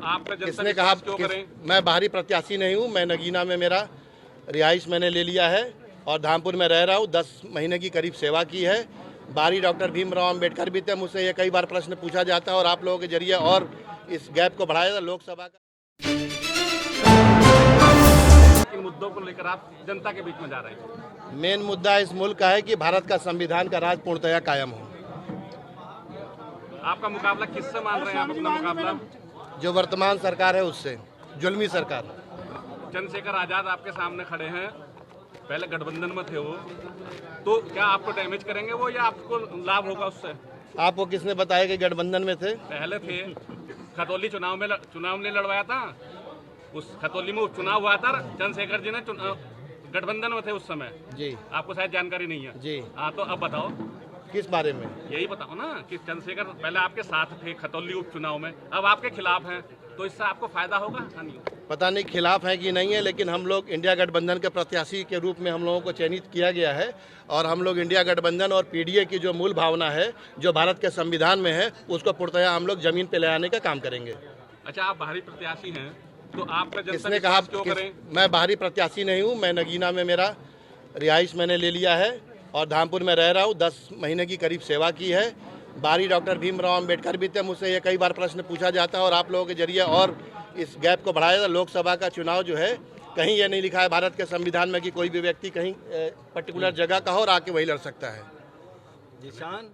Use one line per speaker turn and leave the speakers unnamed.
आपका जनता
किसने कहा?
क्यों करें?
मैं बाहरी प्रत्याशी नहीं हूँ। मैं नगीना में मेरा रिहाइश मैंने ले लिया है और धामपुर में रह रहा हूँ। 10 महीने की करीब सेवा की है। बाहरी डॉक्टर भीमराव अंबेडकर भी थे। मुझसे ये कई बार प्रश्न पूछा जाता है और आप लोगों के जरिए और इस गैप को बढ़ाया जाता। लोकसभा का
किन मुद्दों को लेकर आप जनता के बीच में जा रहे हैं?
मेन मुद्दा इस मुल्क का है कि भारत का संविधान का राज पूर्णतया कायम हो।
आपका मुकाबला किससे मान रहे हैं आप अपना मुकाबला?
जो वर्तमान सरकार है उससे, जुल्मी सरकार।
चंद्रशेखर आजाद आपके सामने खड़े हैं, पहले गठबंधन में थे वो, तो क्या आपको डैमेज करेंगे वो या आपको लाभ होगा उससे?
आपको किसने बताया कि गठबंधन में थे?
पहले थे, खतौली चुनाव ने लड़वाया था, उस खतौली में चुनाव हुआ था, चंद्रशेखर जी ने गठबंधन में थे उस समय
जी।
आपको शायद जानकारी नहीं है
जी।
हाँ, तो अब बताओ
किस बारे में?
यही बताओ ना कि चंद्रशेखर पहले आपके साथ थे खतौली उपचुनाव में, अब आपके खिलाफ हैं, तो इससे आपको फायदा होगा या नहीं?
पता नहीं खिलाफ है कि नहीं है, लेकिन हम लोग इंडिया गठबंधन के प्रत्याशी के रूप में हम लोगों को चयनित किया गया है और हम लोग इंडिया गठबंधन और पीडीए की जो मूल भावना है, जो भारत के संविधान में है, उसको पूर्णतया हम लोग जमीन पे ले आने का काम करेंगे।
अच्छा, आप बाहरी प्रत्याशी हैं, तो आपका जनता
किसने कहा?
क्यों करें?
मैं बाहरी प्रत्याशी नहीं हूँ। मैं नगीना में मेरा रिहाइश मैंने ले लिया है और धामपुर में रह रहा हूँ। 10 महीने की करीब सेवा की है। बाहरी डॉक्टर भीमराव अंबेडकर भी थे। मुझसे ये कई बार प्रश्न पूछा जाता है और आप लोगों के जरिए और इस गैप को बढ़ाया जाता। लोकसभा का चुनाव जो है, कहीं ये नहीं लिखा है भारत के संविधान में कि कोई भी व्यक्ति कहीं पर्टिकुलर जगह का हो और आके वही लड़ सकता है।
निशान